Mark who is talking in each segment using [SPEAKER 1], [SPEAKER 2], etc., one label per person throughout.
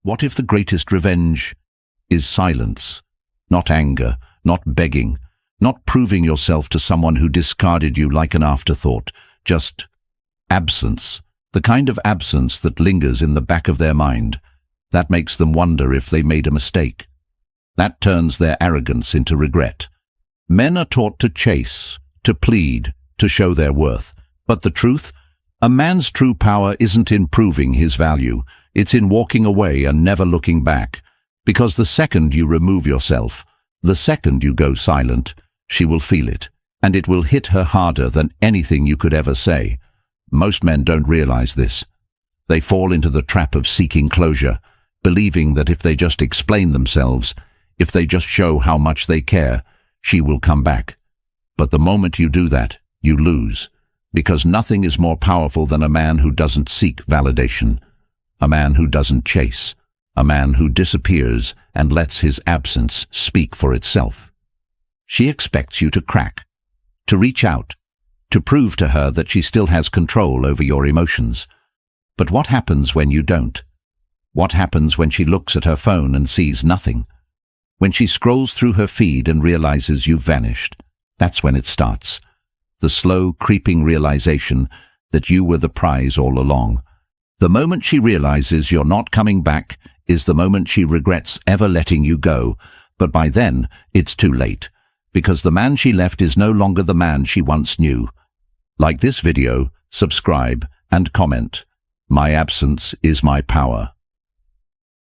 [SPEAKER 1] What if the greatest revenge is silence? Not anger, not begging, not proving yourself to someone who discarded you like an afterthought, just absence, the kind of absence that lingers in the back of their mind. That makes them wonder if they made a mistake. That turns their arrogance into regret. Men are taught to chase, to plead, to show their worth. But the truth? A man's true power isn't in proving his value. It's in walking away and never looking back. Because the second you remove yourself, the second you go silent, she will feel it, and it will hit her harder than anything you could ever say. Most men don't realize this. They fall into the trap of seeking closure, believing that if they just explain themselves, if they just show how much they care, she will come back. But the moment you do that, you lose, because nothing is more powerful than a man who doesn't seek validation, a man who doesn't chase, a man who disappears and lets his absence speak for itself. She expects you to crack, to reach out, to prove to her that she still has control over your emotions. But what happens when you don't? What happens when she looks at her phone and sees nothing? When she scrolls through her feed and realizes you've vanished? That's when it starts. The slow, creeping realization that you were the prize all along. The moment she realizes you're not coming back is the moment she regrets ever letting you go, but by then it's too late, because the man she left is no longer the man she once knew. Like this video, subscribe, and comment. My absence is my power.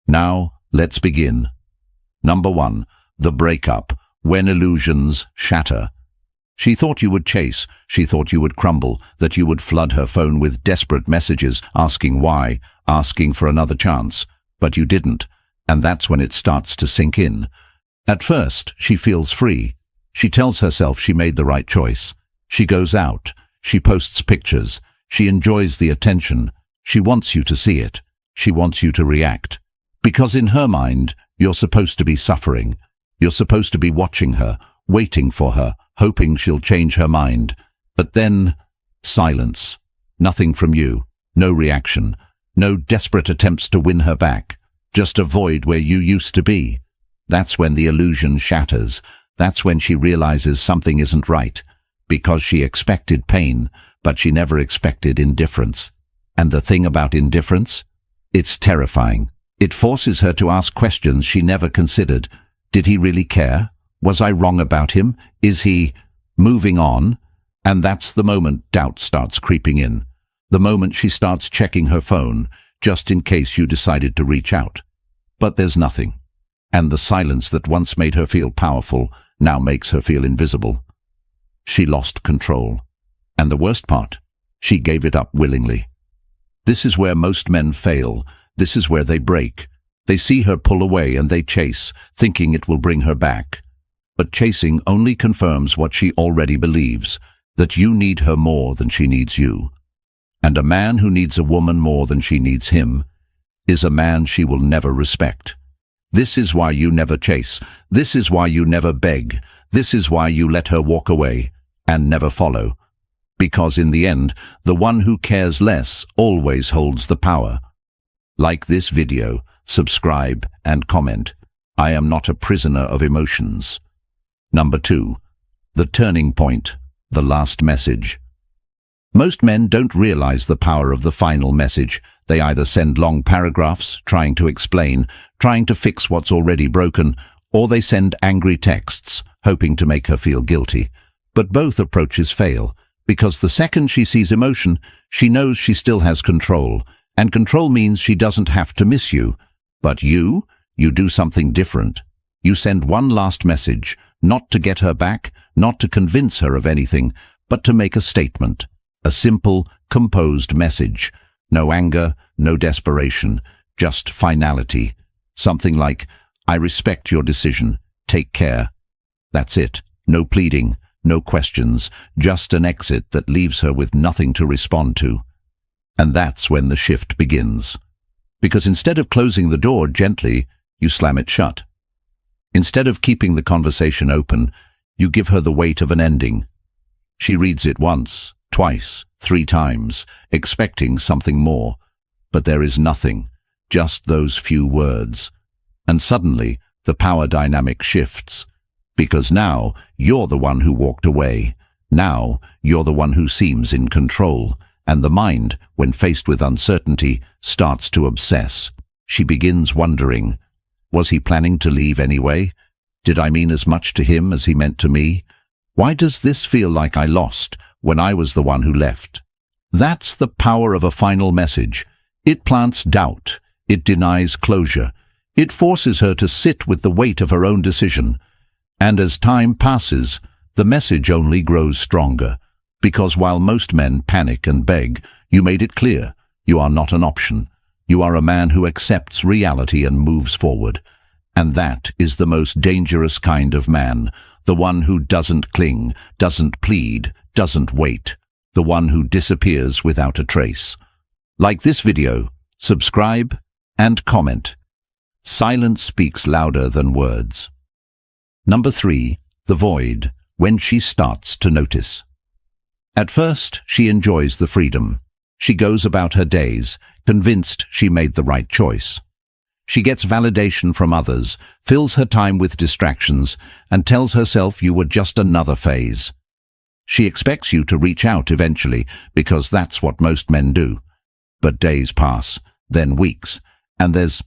[SPEAKER 1] Now, let's begin. Number 1. The breakup, when illusions shatter. She thought you would chase, she thought you would crumble, that you would flood her phone with desperate messages, asking why, asking for another chance. But you didn't, and that's when it starts to sink in. At first, she feels free. She tells herself she made the right choice. She goes out, she posts pictures, she enjoys the attention, she wants you to see it, she wants you to react. Because in her mind, you're supposed to be suffering. You're supposed to be watching her, waiting for her, hoping she'll change her mind. But then, silence. Nothing from you, no reaction, no desperate attempts to win her back, just a void where you used to be. That's when the illusion shatters. That's when she realizes something isn't right, because she expected pain, but she never expected indifference. And the thing about indifference? It's terrifying. It forces her to ask questions she never considered. Did he really care? Was I wrong about him? Is he moving on? And that's the moment doubt starts creeping in. The moment she starts checking her phone, just in case you decided to reach out. But there's nothing. And the silence that once made her feel powerful now makes her feel invisible. She lost control. And the worst part, she gave it up willingly. This is where most men fail. This is where they break. They see her pull away and they chase, thinking it will bring her back. But chasing only confirms what she already believes, that you need her more than she needs you. And a man who needs a woman more than she needs him is a man she will never respect. This is why you never chase. This is why you never beg. This is why you let her walk away and never follow. Because in the end, the one who cares less always holds the power. Like this video, subscribe and comment. I am not a prisoner of emotions. Number 2. The turning point, the last message. Most men don't realize the power of the final message. They either send long paragraphs, trying to explain, trying to fix what's already broken, or they send angry texts, hoping to make her feel guilty. But both approaches fail, because the second she sees emotion, she knows she still has control, and control means she doesn't have to miss you. But you do something different. You send one last message, not to get her back, not to convince her of anything, but to make a statement. A simple, composed message. No anger, no desperation, just finality. Something like, I respect your decision. Take care. That's it. No pleading, no questions, just an exit that leaves her with nothing to respond to. And that's when the shift begins. Because instead of closing the door gently, you slam it shut. Instead of keeping the conversation open, you give her the weight of an ending. She reads it once, twice, 3 times, expecting something more. But there is nothing, just those few words. And suddenly, the power dynamic shifts. Because now, you're the one who walked away. Now, you're the one who seems in control. And the mind, when faced with uncertainty, starts to obsess. She begins wondering, was he planning to leave anyway? Did I mean as much to him as he meant to me? Why does this feel like I lost when I was the one who left? That's the power of a final message. It plants doubt. It denies closure. It forces her to sit with the weight of her own decision. And as time passes, the message only grows stronger. Because while most men panic and beg, you made it clear, you are not an option. You are a man who accepts reality and moves forward. And that is the most dangerous kind of man, the one who doesn't cling, doesn't plead, doesn't wait, the one who disappears without a trace. Like this video, subscribe and comment. Silence speaks louder than words. Number 3, the void, when she starts to notice. At first, she enjoys the freedom. She goes about her days, convinced she made the right choice. She gets validation from others, fills her time with distractions, and tells herself you were just another phase. She expects you to reach out eventually, because that's what most men do. But days pass, then weeks, and there's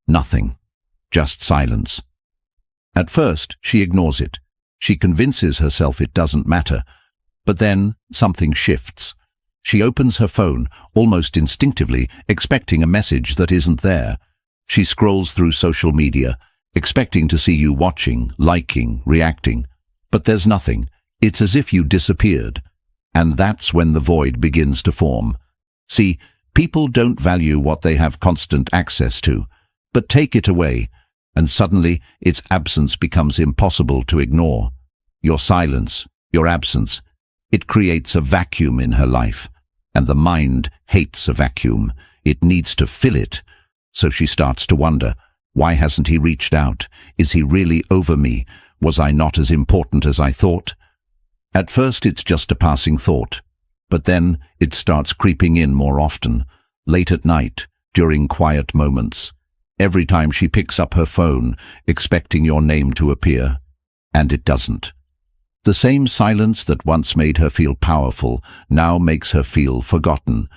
[SPEAKER 1] nothing, just silence. At first, she ignores it. She convinces herself it doesn't matter. But then something shifts. She opens her phone, almost instinctively, expecting a message that isn't there. She scrolls through social media, expecting to see you watching, liking, reacting. But there's nothing. It's as if you disappeared. And that's when the void begins to form. See, people don't value what they have constant access to. But take it away, and suddenly its absence becomes impossible to ignore. Your silence, your absence, it creates a vacuum in her life. And the mind hates a vacuum. It needs to fill it. So she starts to wonder, why hasn't he reached out? Is he really over me? Was I not as important as I thought? At first it's just a passing thought, but then it starts creeping in more often, late at night, during quiet moments. Every time she picks up her phone, expecting your name to appear, and it doesn't. The same silence that once made her feel powerful now makes her feel forgotten,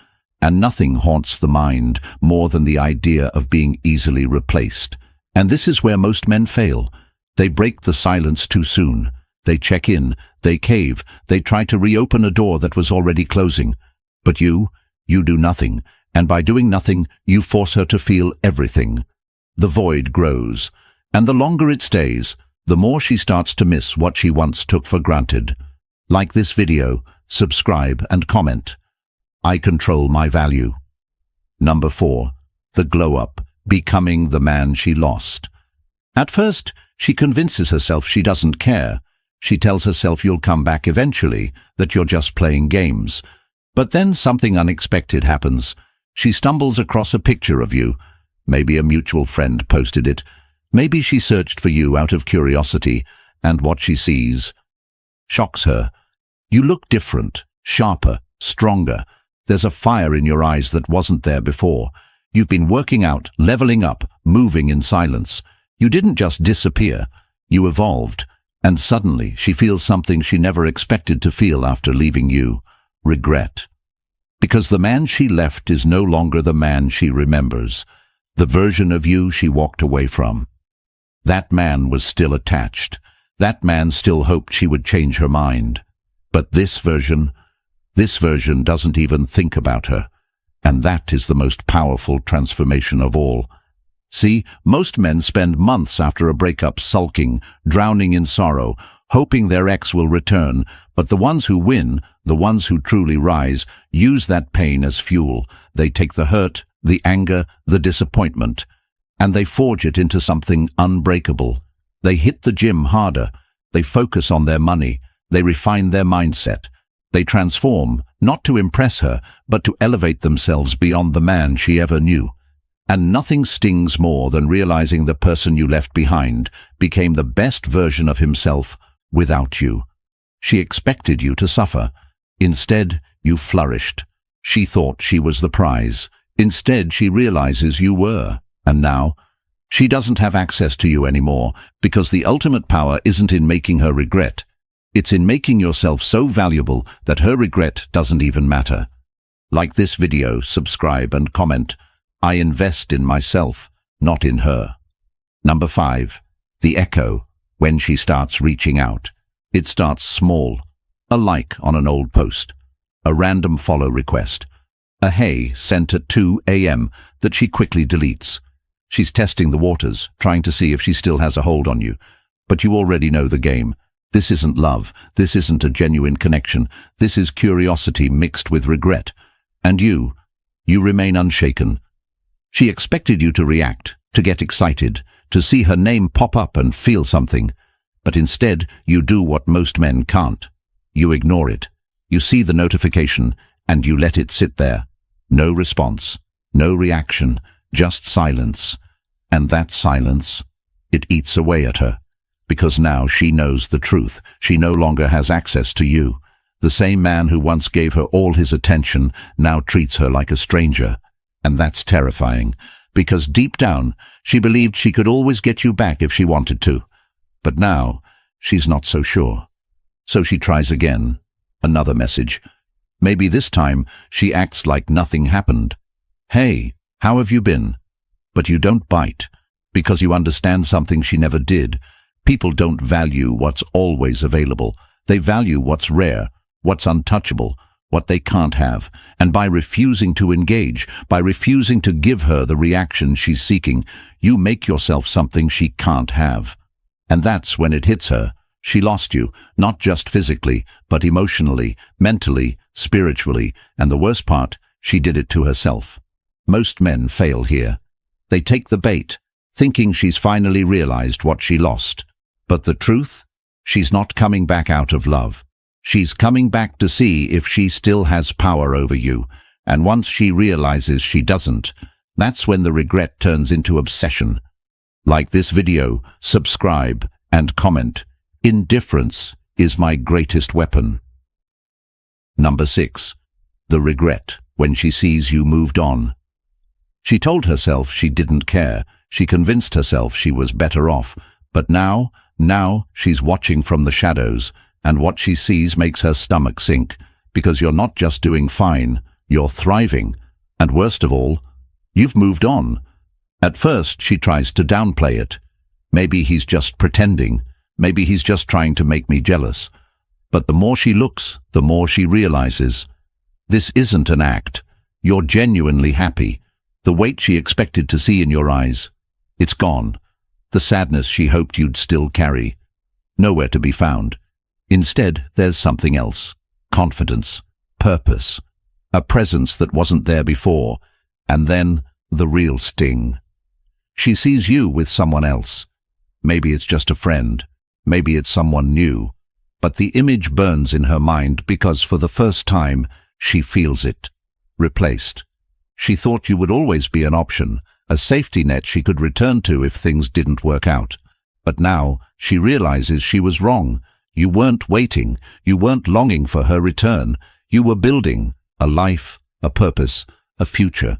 [SPEAKER 1] and nothing haunts the mind more than the idea of being easily replaced. And this is where most men fail. They break the silence too soon. They check in, they cave, they try to reopen a door that was already closing. But you do nothing, and by doing nothing, you force her to feel everything. The void grows, and the longer it stays, the more she starts to miss what she once took for granted. Like this video, subscribe and comment. I control my value. Number 4, the glow-up, becoming the man she lost. At first, she convinces herself she doesn't care. She tells herself you'll come back eventually, that you're just playing games. But then something unexpected happens. She stumbles across a picture of you. Maybe a mutual friend posted it. Maybe she searched for you out of curiosity, and what she sees shocks her. You look different, sharper, stronger. There's a fire in your eyes that wasn't there before. You've been working out, leveling up, moving in silence. You didn't just disappear. You evolved. And suddenly she feels something she never expected to feel after leaving you. Regret. Because the man she left is no longer the man she remembers. The version of you she walked away from. That man was still attached. That man still hoped she would change her mind. But this version doesn't even think about her. And that is the most powerful transformation of all. See, most men spend months after a breakup sulking, drowning in sorrow, hoping their ex will return. But the ones who win, the ones who truly rise, use that pain as fuel. They take the hurt, the anger, the disappointment, and they forge it into something unbreakable. They hit the gym harder. They focus on their money. They refine their mindset. They transform, not to impress her, but to elevate themselves beyond the man she ever knew. And nothing stings more than realizing the person you left behind became the best version of himself without you. She expected you to suffer. Instead, you flourished. She thought she was the prize. Instead, she realizes you were, and now she doesn't have access to you anymore, because the ultimate power isn't in making her regret. It's in making yourself so valuable that her regret doesn't even matter. Like this video, subscribe and comment. I invest in myself, not in her. Number 5. The echo, when she starts reaching out. It starts small. A like on an old post. A random follow request. A hey sent at 2 a.m. that she quickly deletes. She's testing the waters, trying to see if she still has a hold on you. But you already know the game. This isn't love. This isn't a genuine connection. This is curiosity mixed with regret. And you remain unshaken. She expected you to react, to get excited, to see her name pop up and feel something. But instead, you do what most men can't. You ignore it. You see the notification, and you let it sit there. No response, no reaction, just silence. And that silence, it eats away at her. Because now she knows the truth. She no longer has access to you. The same man who once gave her all his attention now treats her like a stranger. And that's terrifying, because deep down, she believed she could always get you back if she wanted to. But now, she's not so sure. So she tries again. Another message. Maybe this time, she acts like nothing happened. Hey, how have you been? But you don't bite, because you understand something she never did. People don't value what's always available. They value what's rare, what's untouchable, what they can't have. And by refusing to engage, by refusing to give her the reaction she's seeking, you make yourself something she can't have. And that's when it hits her. She lost you, not just physically, but emotionally, mentally, spiritually, and the worst part, she did it to herself. Most men fail here. They take the bait, thinking she's finally realized what she lost. But the truth? She's not coming back out of love. She's coming back to see if she still has power over you. And once she realizes she doesn't, that's when the regret turns into obsession. Like this video, subscribe, and comment. Indifference is my greatest weapon. Number 6. The regret, when she sees you moved on. She told herself she didn't care. She convinced herself she was better off. But now she's watching from the shadows, and what she sees makes her stomach sink, because you're not just doing fine, you're thriving. And worst of all, you've moved on. At first, she tries to downplay it. Maybe he's just pretending. Maybe he's just trying to make me jealous. But the more she looks, the more she realizes. This isn't an act. You're genuinely happy. The weight she expected to see in your eyes, it's gone. The sadness she hoped you'd still carry, nowhere to be found. Instead, there's something else. Confidence, purpose, a presence that wasn't there before, and then the real sting. She sees you with someone else. Maybe it's just a friend. Maybe it's someone new. But the image burns in her mind because for the first time, she feels it. Replaced. She thought you would always be an option, a safety net she could return to if things didn't work out. But now she realizes she was wrong. You weren't waiting. You weren't longing for her return. You were building a life, a purpose, a future.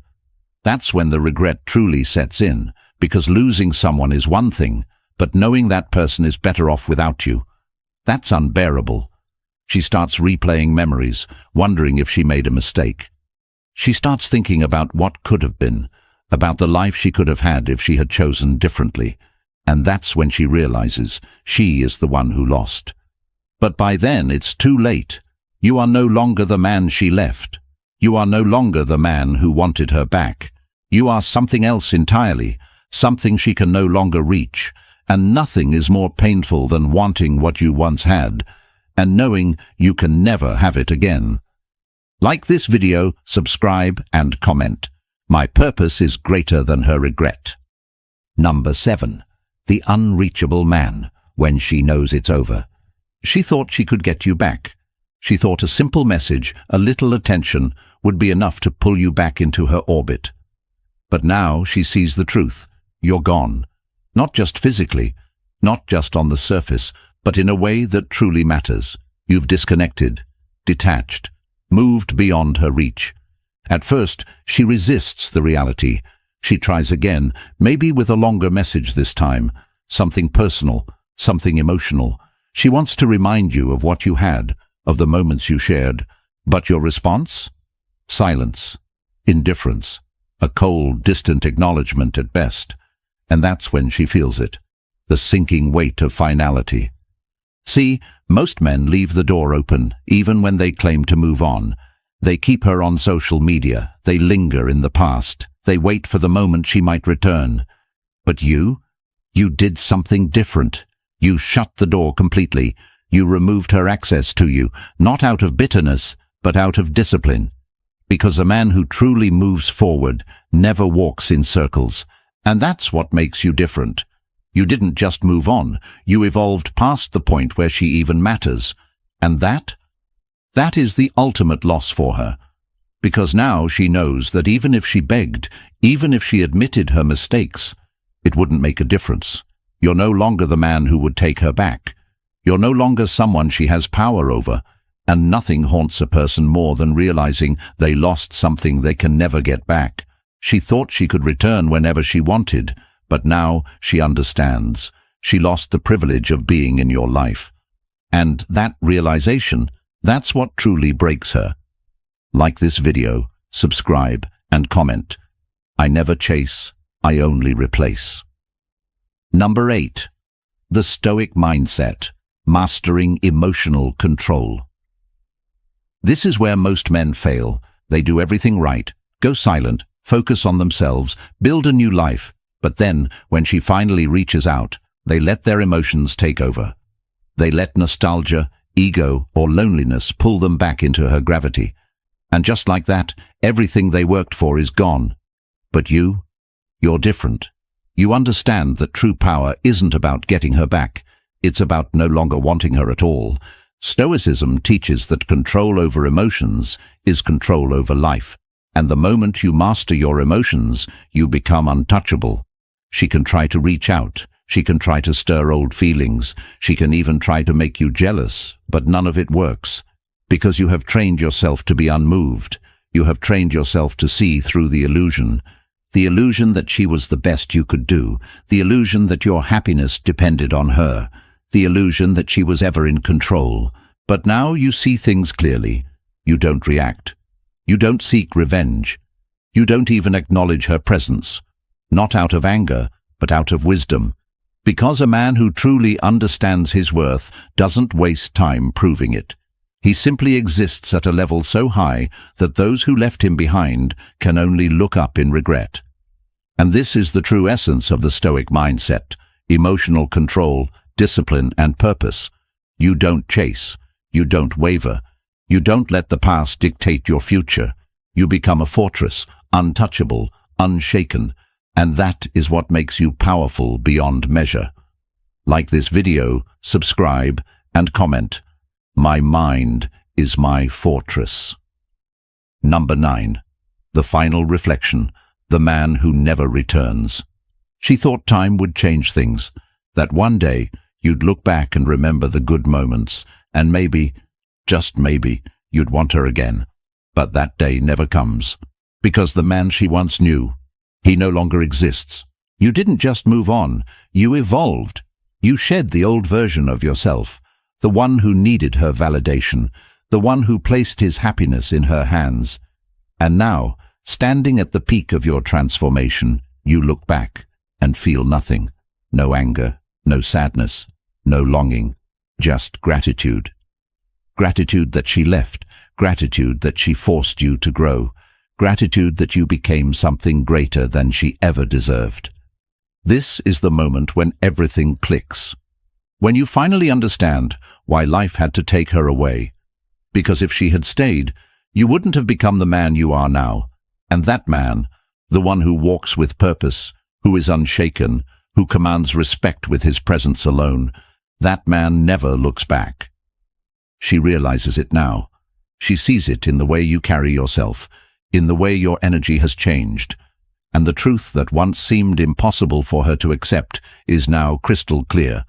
[SPEAKER 1] That's when the regret truly sets in, because losing someone is one thing, but knowing that person is better off without you, that's unbearable. She starts replaying memories, wondering if she made a mistake. She starts thinking about what could have been, about the life she could have had if she had chosen differently. And that's when she realizes she is the one who lost. But by then it's too late. You are no longer the man she left. You are no longer the man who wanted her back. You are something else entirely, something she can no longer reach. And nothing is more painful than wanting what you once had, and knowing you can never have it again. Like this video, subscribe and comment. My purpose is greater than her regret. Number 7. The unreachable man, when she knows it's over. She thought she could get you back. She thought a simple message, a little attention, would be enough to pull you back into her orbit. But now she sees the truth. You're gone. Not just physically, not just on the surface, but in a way that truly matters. You've disconnected, detached, moved beyond her reach. At first, she resists the reality. She tries again, maybe with a longer message this time, something personal, something emotional. She wants to remind you of what you had, of the moments you shared. But your response? Silence, indifference, a cold, distant acknowledgement at best. And that's when she feels it, the sinking weight of finality. See, most men leave the door open, even when they claim to move on. They keep her on social media, they linger in the past, they wait for the moment she might return. But you did something different. You shut the door completely. You removed her access to you, not out of bitterness, but out of discipline. Because a man who truly moves forward never walks in circles. And that's what makes you different. You didn't just move on, you evolved past the point where she even matters. And that is the ultimate loss for her. Because now she knows that even if she begged, even if she admitted her mistakes, it wouldn't make a difference. You're no longer the man who would take her back. You're no longer someone she has power over, and nothing haunts a person more than realizing they lost something they can never get back. She thought she could return whenever she wanted, but now she understands. She lost the privilege of being in your life. And that realization, that's what truly breaks her. Like this video, subscribe, and comment. I never chase, I only replace. Number 8. The Stoic mindset, mastering emotional control. This is where most men fail. They do everything right, go silent, focus on themselves, build a new life, but then, when she finally reaches out, they let their emotions take over. They let nostalgia, ego, or loneliness pull them back into her gravity. And just like that, everything they worked for is gone. But you're different. You understand that true power isn't about getting her back. It's about no longer wanting her at all. Stoicism teaches that control over emotions is control over life. And the moment you master your emotions, you become untouchable. She can try to reach out. She can try to stir old feelings. She can even try to make you jealous, but none of it works. Because you have trained yourself to be unmoved. You have trained yourself to see through the illusion. The illusion that she was the best you could do. The illusion that your happiness depended on her. The illusion that she was ever in control. But now you see things clearly. You don't react. You don't seek revenge. You don't even acknowledge her presence. Not out of anger, but out of wisdom. Because a man who truly understands his worth doesn't waste time proving it. He simply exists at a level so high that those who left him behind can only look up in regret. And this is the true essence of the Stoic mindset: emotional control, discipline, and purpose. You don't chase. You don't waver. You don't let the past dictate your future. You become a fortress, untouchable, unshaken, and that is what makes you powerful beyond measure. Like this video, subscribe, and comment. My mind is my fortress. Number 9. The final reflection, the man who never returns. She thought time would change things, that one day you'd look back and remember the good moments, and maybe, just maybe, you'd want her again. But that day never comes, because the man she once knew, he no longer exists. You didn't just move on, you evolved. You shed the old version of yourself, the one who needed her validation, the one who placed his happiness in her hands. And now, standing at the peak of your transformation, you look back and feel nothing. No anger, no sadness, no longing, just gratitude. Gratitude that she left, gratitude that she forced you to grow, gratitude that you became something greater than she ever deserved. This is the moment when everything clicks. When you finally understand why life had to take her away. Because if she had stayed, you wouldn't have become the man you are now. And that man, the one who walks with purpose, who is unshaken, who commands respect with his presence alone, that man never looks back. She realizes it now. She sees it in the way you carry yourself, in the way your energy has changed. And the truth that once seemed impossible for her to accept is now crystal clear.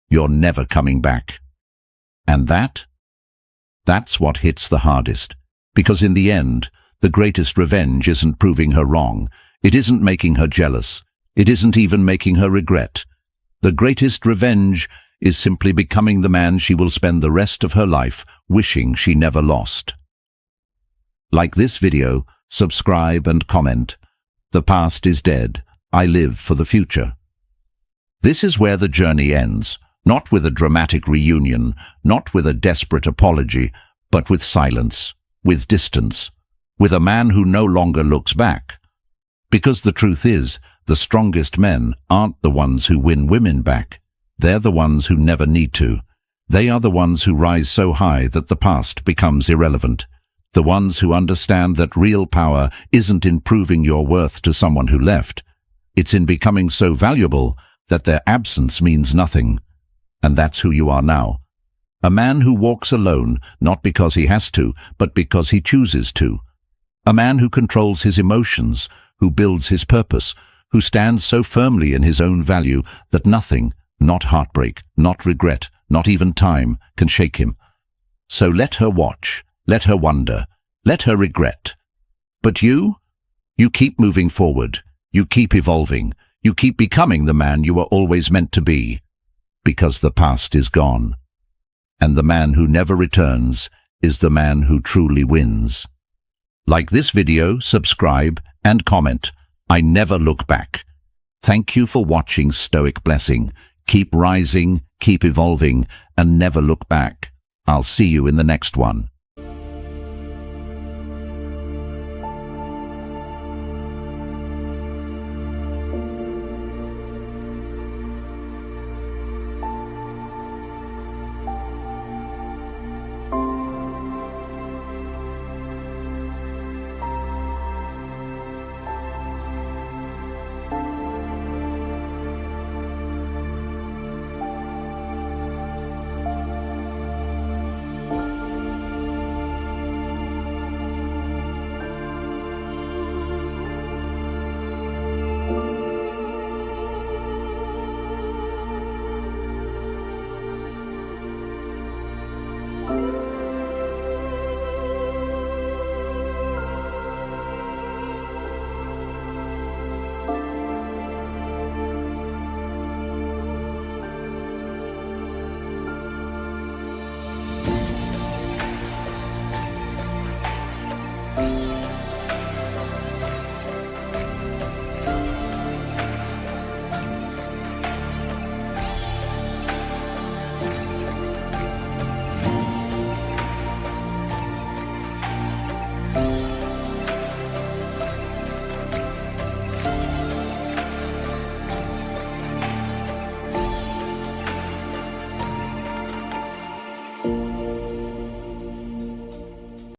[SPEAKER 1] You're never coming back. And that's what hits the hardest. Because in the end, The greatest revenge isn't proving her wrong. It isn't making her jealous. It isn't even making her regret. The greatest revenge is simply becoming the man she will spend the rest of her life wishing she never lost. Like this video, subscribe and comment. The past is dead. I live for the future. This is where the journey ends, not with a dramatic reunion, not with a desperate apology, but with silence, with distance, with a man who no longer looks back. Because the truth is, the strongest men aren't the ones who win women back. They're the ones who never need to. They are the ones who rise so high that the past becomes irrelevant. The ones who understand that real power isn't in proving your worth to someone who left. It's in becoming so valuable that their absence means nothing. And that's who you are now. A man who walks alone, not because he has to, but because he chooses to. A man who controls his emotions, who builds his purpose, who stands so firmly in his own value that nothing, not heartbreak, not regret, not even time, can shake him. So let her watch, let her wonder, let her regret. But you keep moving forward, you keep evolving, you keep becoming the man you were always meant to be. Because the past is gone. And the man who never returns is the man who truly wins. Like this video, subscribe, and comment. I never look back. Thank you for watching Stoic Blessing. Keep rising, keep evolving, and never look back. I'll see you in the next one.